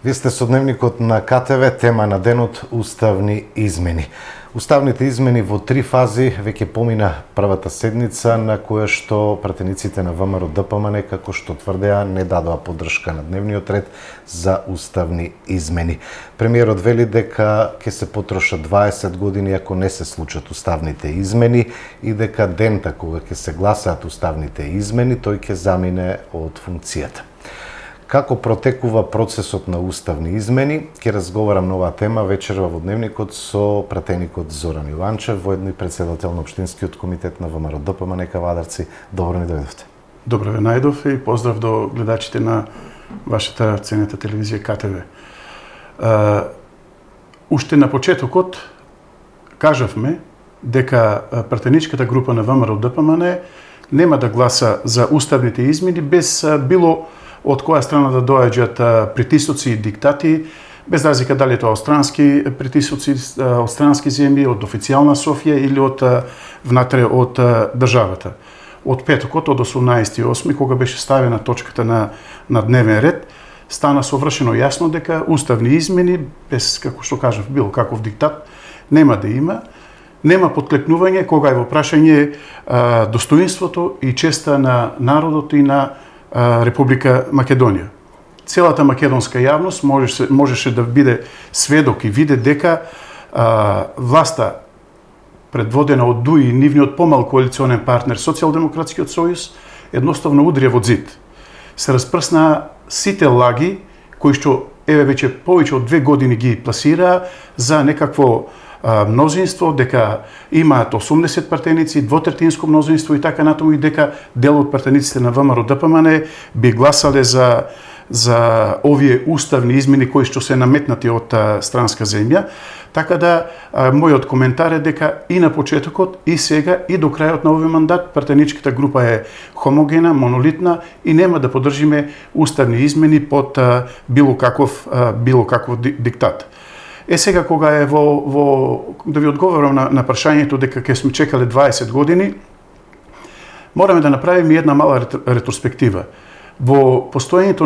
Вие сте со дневникот на КТВ, тема на денот уставни измени. Уставните измени во 3 фази веќе помина првата седница на која што пратениците на ВМРО ДПМН, како што тврдеа, не дадоа поддршка на дневниот ред за уставни измени. Премиерот вели дека ќе се потрошат 20 години ако не се случат уставните измени и дека дента кога ќе се гласаат уставните измени, тој ќе замине од функцијата. Како протекува процесот на уставни измени, ќе разговарам на оваа тема вечерва во дневникот со пратеникот Зоран Иланчев, воедно и председател на Општинскиот комитет на ВМРО ДПМН Кавадарци. Добро ни дојдовте. Добро ве најдов и поздрав до гледачите на вашата ценета телевизија КТВ. Уште на почетокот кажавме дека пратеничката група на ВМРО ДПМН нема да гласа за уставните измени без било од која страна да доаѓаат притисоци и диктати, без разлика дали е тоа од странски притисоци, од странски земји, од официјална Софија или од внатре од државата. Од петокот, од 18.8, кога беше ставена точката на дневен ред, стана совршено јасно дека уставни измени, без, како што кажав, било каков диктат, нема да има. Нема подклекнување кога е во прашање достоинството и честа на народот и на Република Македонија. Целата македонска јавност можеше да биде сведок и виде дека власта предводена од ДУИ и нивниот помал коалиционен партнер Социјалдемократскиот сојуз едноставно удрија во зид. Се распрсна сите лаги кои што веќе повеќе од 2 години ги пласираа за некакво мнозинство, дека имаат 80 партеници, двотретинско мнозинство и така натаму, и дека дел од партениците на ВМРО ДПМН би гласале за овие уставни измени кои што се наметнати од странска земја. Така да, мојот коментар е дека и на почетокот, и сега, и до крајот на овој мандат, партеничката група е хомогена, монолитна и нема да поддржиме уставни измени под било каков диктат. Сега кога е да ви одговорам на прашањето дека ќе сме чекале 20 години, мораме да направиме една мала ретроспектива. Во постоењето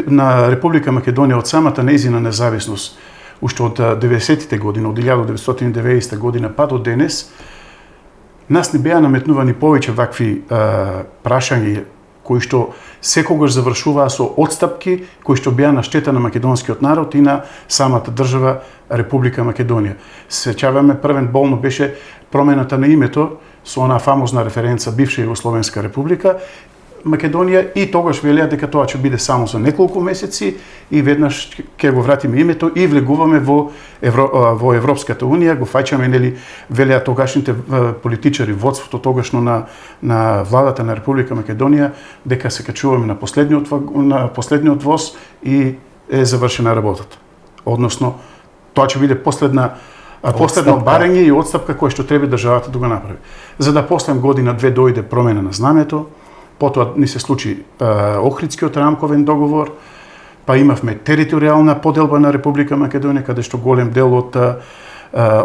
на Република Македонија од самата нејзина независност, уште од 90-тите години, од 1990 година па до денес, нас не беа наметнувани повеќе вакви прашања кои што секогаш завршуваа со отстапки кои што беа на штета на македонскиот народ и на самата држава Република Македонија. Сеќаваме, првен болно беше промената на името со онаа фамозна референца бивша Југословенска република Македонија и тогаш велеа дека тоа ќе биде само за неколку месеци и веднаш ќе го вратиме името и влегуваме во Европската унија, го фаќаме, нели, велеа тогашните политичари, водството тогашно на владата на Република Македонија, дека се качуваме на последниот воз и е завршена работата. Односно, тоа ќе биде последно барање и отстапка која што треба државата да го направи. За да после година-две дојде промена на знамето, потоа ни се случи Охридскиот рамковен договор, па имавме територијална поделба на Република Македонија, каде што голем дел од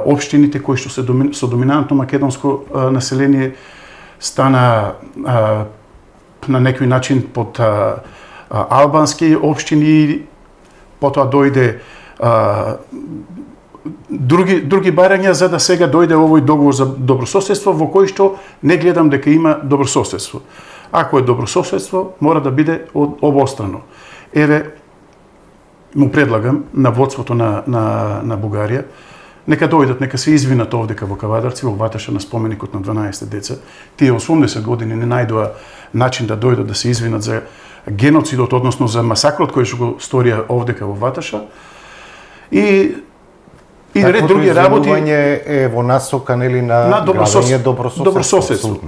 општините кои што се со доминантно македонско население стана на некој начин под албански општини, потоа дојде други барања, за да сега дојде овој договор за добрососедство, во кој што не гледам дека има добрососедство. Ако е добрососедство, мора да биде обострано. Му предлагам на водството на Бугарија, нека дојдат, нека се извинат овдека во Кавадарци, во Ваташа на споменикот на 12 деца. Тие 80 години не најдоа начин да дојдат да се извинат за геноцидот, односно за масакрот кој што го сторија овдека во Ваташа. И ред други работи е во насока, нели, на градење добрососедство.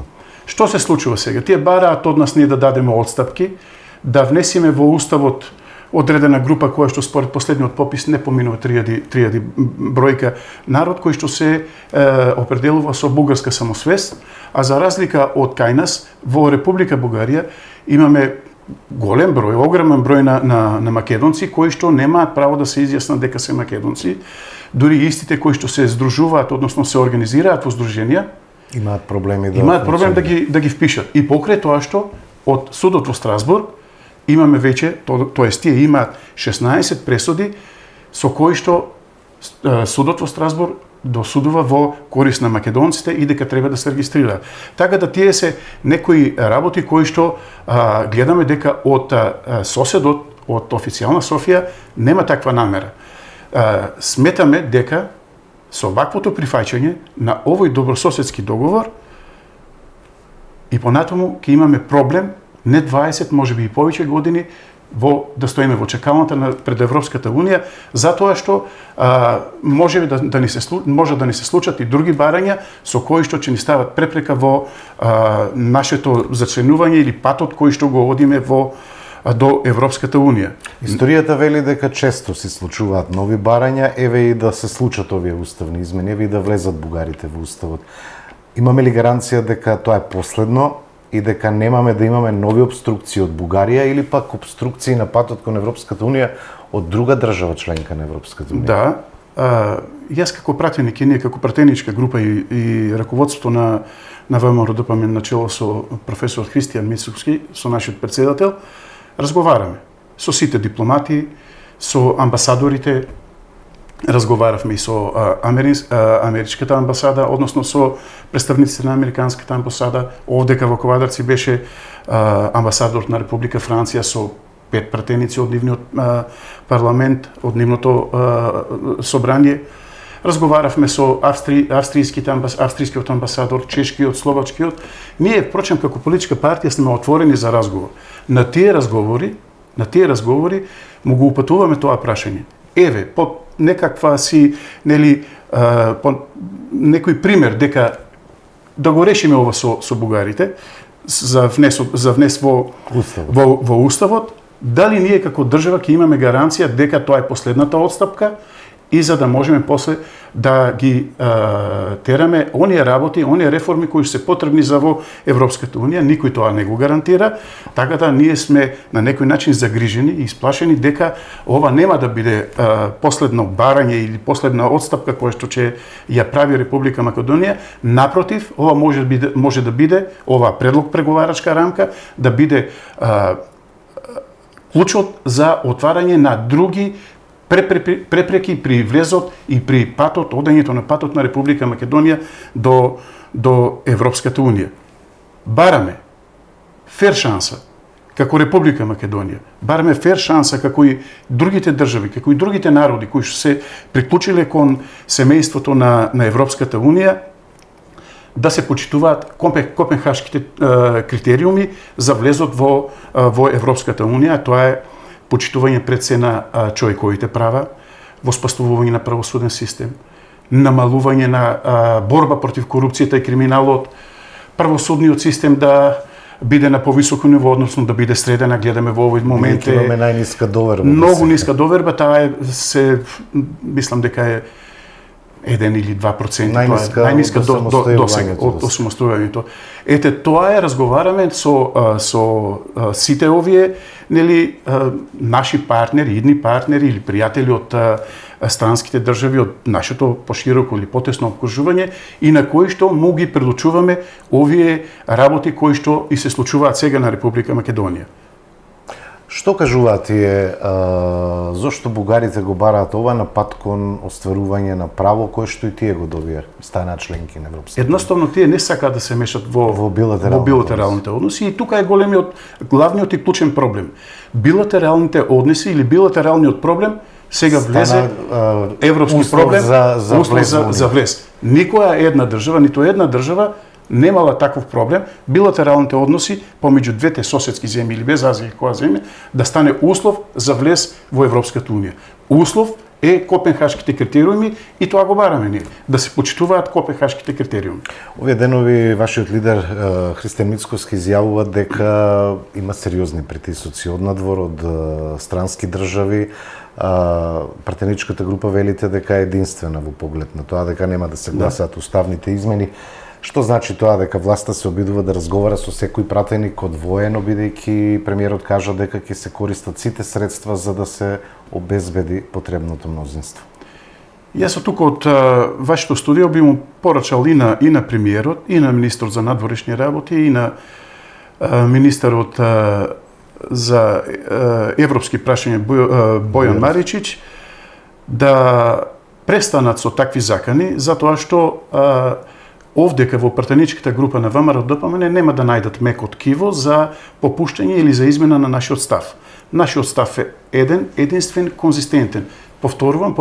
Што се случува сега? Тие бараат од нас ние да дадеме отстапки, да внесеме во уставот одредена група која што според последниот попис не поминува 3000 бројка народ кој што се определува со бугарска самосвест, а за разлика од кај нас во Република Бугарија имаме голем број, огромен број на македонци кои што немаат право да се изјаснат дека се македонци, дури истите кои што се здружуваат, односно се организираат во здруженија, имаат проблем да ги впишат. И покрај тоа што од судот во Страсбург имаме веќе, тоест тие имаат 16 пресуди со кои што судот во Страсбург досудува во корист на македонците и дека треба да се регистрираат. Така да тие се некои работи кои што гледаме дека од соседот, од официјална Софија, нема таква намера. Сметаме дека со ваквото прифаќање на овој добрососедски договор и понатаму ќе имаме проблем не 20, можеби и повеќе години да стоиме во чекалната пред Европската Унија, затоа што може да ни се случат и други барања со кои што ќе ни стават препрека во нашето зачленување или патот кој што го одиме до Европската Унија. Историјата вели дека често се случуваат нови барања, еве и да се случат овие уставни измени, еве и да влезат бугарите во уставот. Имаме ли гаранција дека тоа е последно и дека немаме да имаме нови обструкции од Бугарија или пак обструкции на патот кон Европската Унија од друга држава членка на Европската Унија? Да, јас како пратеник и ние како пратеничка група и раководството на ВМРО ДПМН начело со професор Христијан Мицовски, со нашиот претседател, разговараме со сите дипломати, со амбасадорите, разговаравме и со америчката амбасада, односно со представниците на американската амбасада. Овдека во Ковадарци беше амбасадор на Република Франција со 5 пратеници од нивниот парламент, од нивното собрание. Разговаравме со австријскиот амбасадор, чешкиот, словачкиот. Ние, впрочем, како политичка партија сме отворени за разговор. На тие разговори му го упатуваме тоа прашање. Еве, по некаква си, по некој пример дека да го решиме ова со бугарите за внес во уставот, дали ние како држава ќе имаме гаранција дека тоа е последната отстапка и за да можеме после да ги тераме оние работи, оние реформи кои се потребни за во Европската Унија, никој тоа не го гарантира, така да ние сме на некој начин загрижени и исплашени дека ова нема да биде последно барање или последна отстапка која што ќе ја прави Република Македонија. Напротив, ова може да биде ова предлог преговарачка рамка да биде клучот за отварање на други препреки при влезот и при патот, одењето на патот на Република Македонија до Европската Унија. Бараме фер шанса како Република Македонија, бараме фер шанса како и другите држави, како и другите народи кои што се приклучиле кон семејството на Европската Унија, да се почитуваат копенхашките критериуми за влезот во Европската Унија. Тоа е почитување пред се на човековите права, воспоставување на правосуден систем, намалување на борба против корупцијата и криминалот, правосудниот систем да биде на повисоко ниво, односно да биде средена, гледаме во овој момент имаме најниска доверба. Многу ниска доверба, таа мислам дека е 1 или 2%, најниска од осамостојувањето. Ете, тоа е, разговараме со сите овие наши партнери, идни партнери или пријатели од странските држави, од нашето пошироко или потесно обкружување и на кои што му ги предучуваме овие работи кои што и се случуваат сега на Република Македонија. Што кажуваат тие, зошто бугарите го бараат ова на пат кон остварување на право кое што и тие го добија, станаат членки на Европската? Едноставно тие не сакаат да се мешат во билатералните односи и тука е главниот и клучен проблем. Билатералните односи или билатералниот проблем сега влезе европски проблем за влез. Никоја една држава, ниту една држава немала таков проблем, билатералните односи помеѓу двете соседски земји или без Азија која земја да стане услов за влез во Европската Унија. Услов е копенхашките критериуми и тоа го бараме ние, да се почитуваат копенхашките критериуми. Овие денови вашиот лидер Христијан Мицковски изјавува дека има сериозни притисоци од надвор, од странски држави. Пратеничката група велите дека е единствена во поглед на тоа, дека нема да се гласаат уставните измени. Што значи тоа дека власта се обидува да разговара со секој пратеник одвоено, бидејќи премиерот кажа дека ќе се користат сите средства за да се обезбеди потребното мнозинство? Јас тука од вашето студио би му порачал и на премиерот, и на министрот за надворешни работи, и на министерот европски прашања Бојан Маричич да престанат со такви закани, затоа што овдека во пратеничката група на ВМРО ДПМН нема да најдат меко ткиво за попуштање или за измена на нашиот став. Нашиот став е единствен, конзистентен. Повторувам,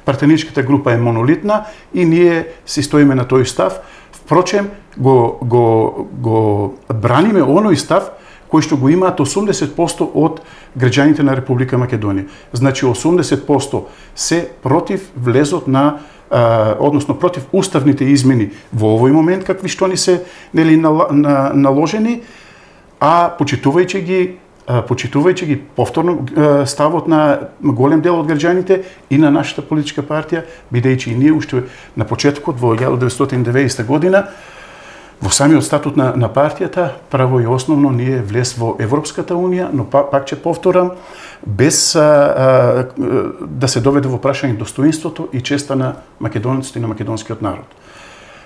пратеничката група е монолитна и ние си стоиме на тој став. Впрочем, го браниме оној став кој што го имаат 80% од граѓаните на Република Македонија. Значи 80% се против влезот на односно против уставните измени во овој момент какви што ни се наложени, а почитувајќи ги повторно ставот на голем дел од граѓаните и на нашата политичка партија, бидејќи и ние уште на почетокот во 1990 година во самиот статут на партијата право и основно ние влез во Европската унија, но пак ќе повторам, без да се доведе во прашање достоинството и честа на македонеците и на македонскиот народ.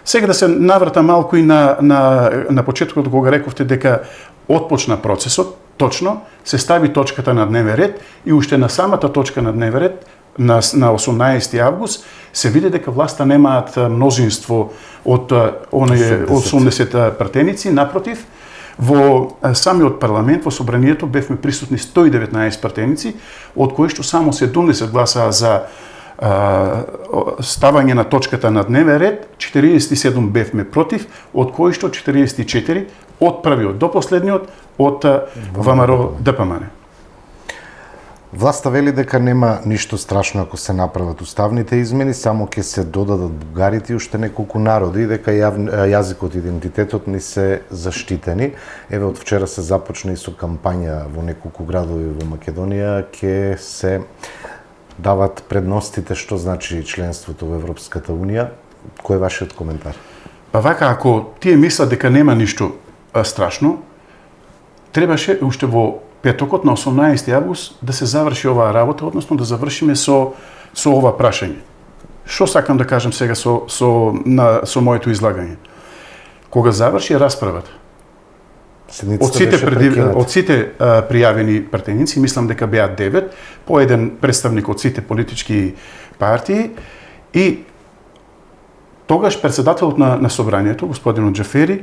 Сега да се наврата малку и на почетокот кога рековте дека отпочна процесот, точно се стави точката на дневен ред и уште на самата точка на дневен ред на 18 август се види дека власта немаат мнозинство од 80 пратеници, напротив, во самиот парламент, во собранието бевме присутни 119 пратеници, од кои што само 70 гласаа за ставање на точката на дневен ред, 47 бевме против, од кои што 44 од првиот до последниот од ВМРО ДПМН. Власта вели дека нема ништо страшно ако се направат уставните измени, само ќе се додадат бугарите и уште неколку народи, дека јазикот и идентитетот ни се заштитени. Еве од вчера се започна и со кампања во неколку градови во Македонија, ќе се дават предностите што значи членството во Европската унија. Кој е вашиот коментар? Па вака, ако тие мислат дека нема ништо страшно, требаше уште во петокот на 18 август да се заврши оваа работа, односно да завршиме со ова прашање. Што сакам да кажам сега со моето излагање? Кога заврши расправата, од сите пријавени пратеници, мислам дека беа 9, по еден представник од сите политички партии, и тогаш председателот на собранието, господинот Џафери,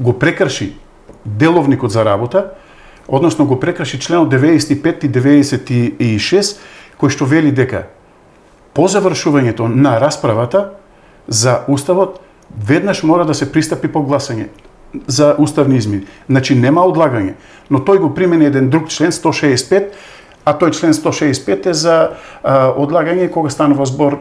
го прекрши деловникот за работа, односно го прекрши членот 95 и 96, кој што вели дека по завршувањето на расправата за Уставот веднаш мора да се пристапи по гласање за уставни измени. Значи нема одлагање, но тој го примени еден друг член 165, а тој член 165 е за одлагање кога станува збор,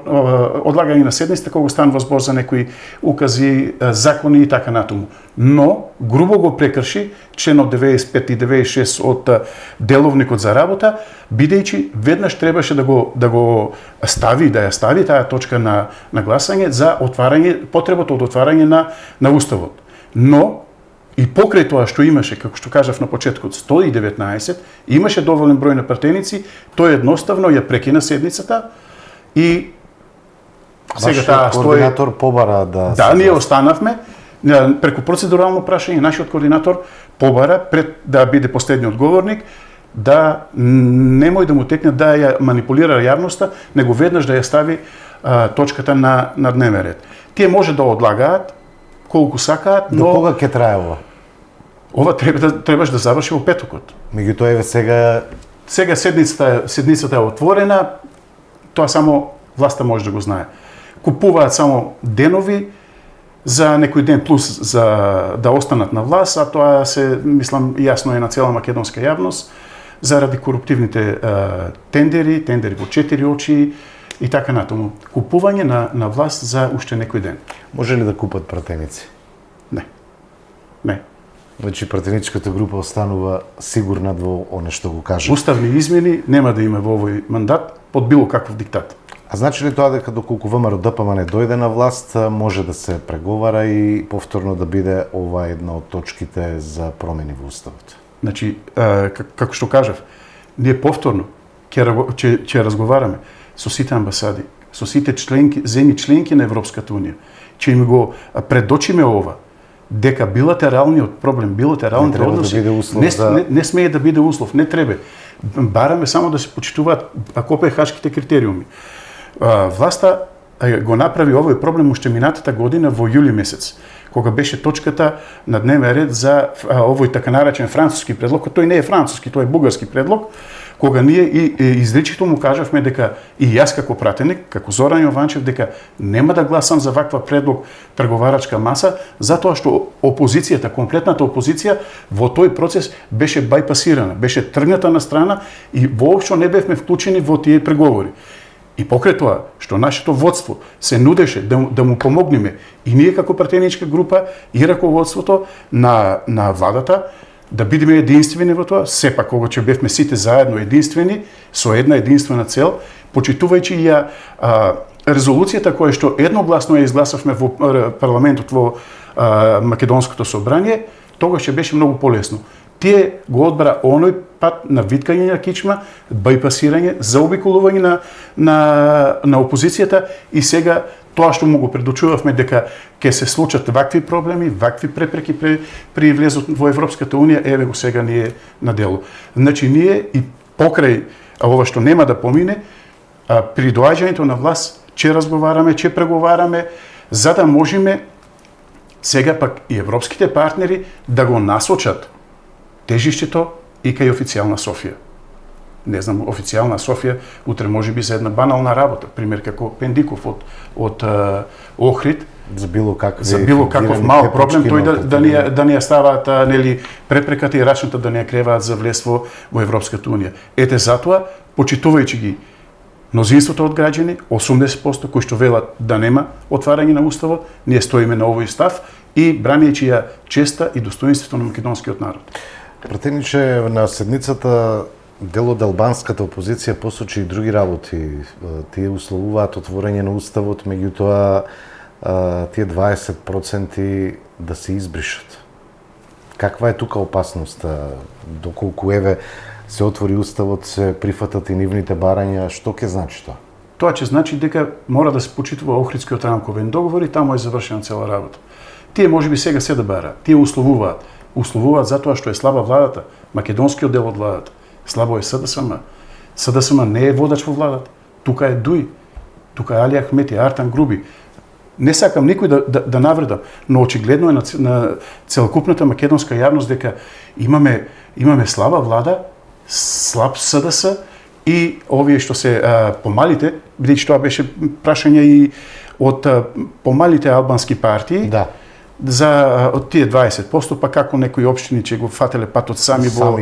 одлагање на седница кога станува збор за некои укази, закони и така натаму. Но грубо го прекрши членот 95 и 96 од деловникот за работа, бидејќи веднаш требаше да ја стави таа точка на гласање за потребата од отварање на Уставот. Но и покрај тоа што имаше, како што кажав на почетокот, 119, имаше доволен број на пратеници, тој едноставно ја прекина седницата и сега таа координатор побара да... Да, ние останавме преку процедурално прашање, нашиот координатор побара пред да биде последниот говорник, да немој да му текне да ја манипулира јавноста, него веднаш да ја стави точката на дневен ред. Тие може да одлагаат колку сакаат, но... До кога ќе трае ова? Ова требаш да заврши во петокот. Меѓутоа, еве сега... Сега седницата е отворена, тоа само власта може да го знае. Купуваат само денови за некој ден плюс за да останат на власт, а тоа мислам, јасно е на цела македонска јавност, заради коруптивните тендери во 4 очи, и така натаму. Купување на власт за уште некој ден. Може ли да купат пратеници? Не. Значи пратеничката група останува сигурна во оне што го кажа. Уставни измени нема да има во овој мандат под било каков диктат. А значи ли тоа дека доколку ВМРО ДПМН дојде на власт, може да се преговара и повторно да биде ова една од точките за промени во Уставот? Значи, како што кажав, ние повторно ќе разговараме со сите амбасади, со сите земји членки на Европската унија, ќе им го предочиме ова дека билатералниот проблем, билатералните односи не смее да биде услов, не треба. Бараме само да се почитуваат копенхашките критериуми. Власта го направи овој проблем уште минатата година во јули месец, кога беше точката на дневен ред за овој така наречен француски предлог, тој не е француски, тој е бугарски предлог, кога ние изричито му кажавме дека и јас како пратеник, како Зоран Јованчев, дека нема да гласам за ваква предлог преговарачка маса, затоа што опозицијата, комплетната опозиција во тој процес беше бајпасирана, беше тргната на страна и воопшто не бевме вклучени во тие преговори. И покрај тоа, што нашето водство се нудеше да му помогнеме и ние како пратеничка група и раководството на владата, да бидеме единствени во тоа, сепак кога че бевме сите заедно единствени, со една единствена цел, почитувајќи ја резолуцијата која што едногласно ја изгласавме во парламентот во Македонското собрание, тогаш ќе беше многу полесно. Тие го одбра оној пат на виткање на кичма, бајпасирање, заобиколување на опозицијата и сега тоа што му го предучувавме дека ќе се случат вакви проблеми, вакви препреки при влезот во Европската унија, еве го сега ние на дело. Значи ние и покрај ова што нема да помине, при доаѓањето на власт ќе разговараме, ќе преговараме, за да можеме сега пак и европските партнери да го насочат тежишќето и кај официјална Софија. Не знам, официјална Софија утре може би за една банална работа, пример како Пендиков од Охрид, за било каков мал проблем тој да ни ја ставаат нели препреката и рачната да ни ја креваат за влество во Европската унија. Ете затоа, почитувајќи ги мнозинството од граѓани, 80% кои што велат да нема отварање на уставот, ние стоиме на овој став и бранијќи ја честа и достоинството на македонскиот народ. Пратениче, на седницата дел од албанската опозиција посочи и други работи. Тие условуваат отворање на уставот, меѓутоа тие 20% да се избришат. Каква е тука опасноста? Доколку еве се отвори уставот, се прифатат и нивните барања, што ќе значи тоа? Тоа ќе значи дека мора да се почитува Охридскиот рамковен договор и таму е завршена цела работа. Тие можеби сега се да бараат, тие условуваат. Условуваат затоа што е слаба владата, македонскиот дел од владата. Слабо е СДСМ. СДСМ не е водач во владата. Тука е Дуј, тука е Али Ахмети, Артан Груби. Не сакам никој да навредам, но очигледно е на целокупната македонска јавност дека имаме слаба влада, слаб СДС и овие што се помалите, бидејќи тоа беше прашање и од помалите албански партии. Да. За од тие 20%, па како некои општини ќе го фателе патот сами во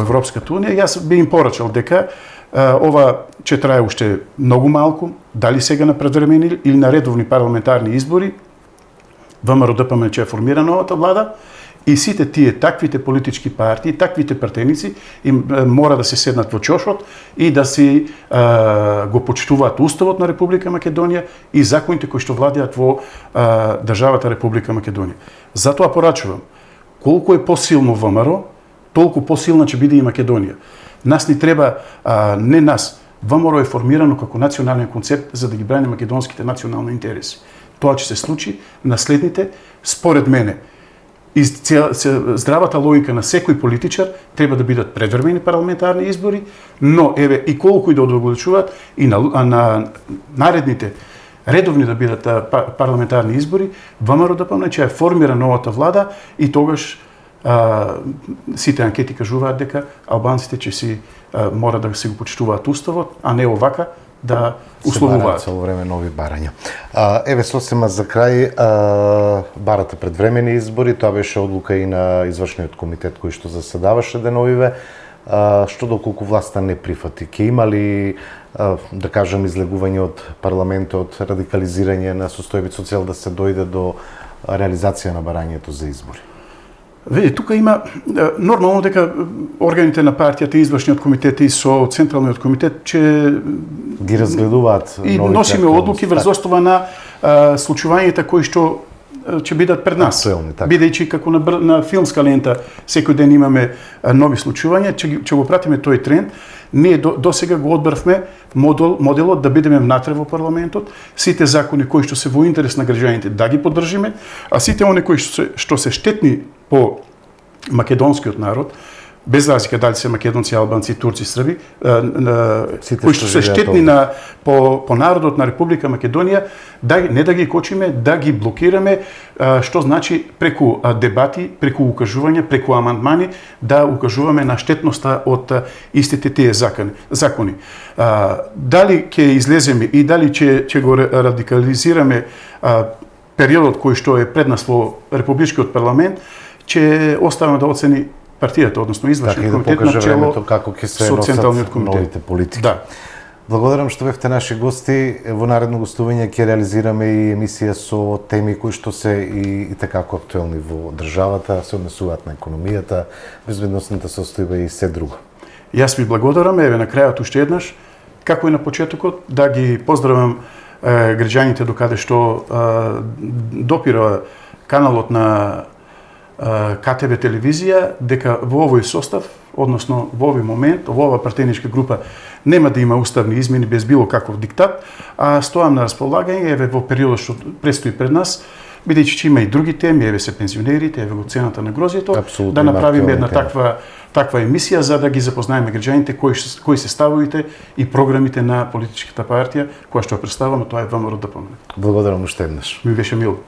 Европската унија, јас би им порачал дека ова ќе трае уште многу малку, дали сега на предвремени или на редовни парламентарни избори, ВМРО ДПМН ќе формира новата влада и сите тие таквите политички партии, таквите пратеници мора да се седнат во чошот и да си го почитуваат уставот на Република Македонија и законите кои што владеат во државата Република Македонија. Затоа порачувам, колку е посилно ВМРО, толку посилна ќе биде и Македонија. Нас ни треба, не нас, ВМРО е формирано како национален концепт за да ги брани македонските национални интереси. Тоа ќе се случи на следните, според мене, здравата логика на секој политичар треба да бидат предвремени парламентарни избори, но еве и колку и да одолгочуваат и на наредните редовни да бидат парламентарни избори, ВМРО ДПМН ќе формира новата влада и тогаш сите анкети кажуваат дека албанците ќе си мора да се го почитуваат уставот, а не овака да условуваат. Цело време нови барања. Еве сосема за крај, барате предвремени избори, тоа беше одлука и на извршниот комитет кој што заседаваше деновиве. Што доколку власта не прифати? Ке има ли, да кажем, излегување од парламентот, радикализирање на состојбица цел да се дојде до реализација на барањето за избори? Види, тука има нормално дека органите на партијата, извршниот комитет и со централниот комитет ќе ги разгледуваат и носиме одлуки врз основа на случувањата кои што ќе бидат пред нас. Бидејќи како на филмска лента секој ден имаме нови случувања, ќе го пратиме тој тренд. Ние до сега го одбравме моделот да бидеме внатре во парламентот, сите закони кои што се во интерес на граѓаните да ги поддржиме, а сите они кои што се штетни по македонскиот народ, без разлика дали се македонци, албанци, турци, срби, кои што се штетни по народот на Република Македонија, не да ги кочиме, да ги блокираме, што значи преку дебати, преку укажување, преку амандмани, да укажуваме на штетноста од истите тие закони. Дали ќе излеземе и дали ќе го радикализираме периодот кој што е пред нас во Републичкиот парламент, ќе оставаме да оцени партијата, односно извршниот комитет на чело како ќе се со централниот носат комитет. новите политики. Да. Благодарам што бевте наши гости. Во наредно гостување ќе реализираме и емисија со теми кои што се и такако актуелни во државата, се однесуваат на економијата, безбедносната состојба и се друго. Јас ви благодарам, еве на крајот уште еднаш, како и на почетокот, да ги поздравам граѓаните докаде што допира каналот на КТВ телевизија, дека во овој состав, односно во овој момент, во ова партеничка група нема да има уставни измени без било каков диктат, а стоам на располагање еве во периодот што предстои пред нас, бидејќи ќе има и други теми, еве се пензионерите, еве го цената на грозјето, да направиме една таква емисија за да ги запознаеме граѓаните кои се ставовите и програмите на политичката партија која што ја представаме, тоа е ВМРО ДПМН. Благодарам уште еднаш. Ми беше мило.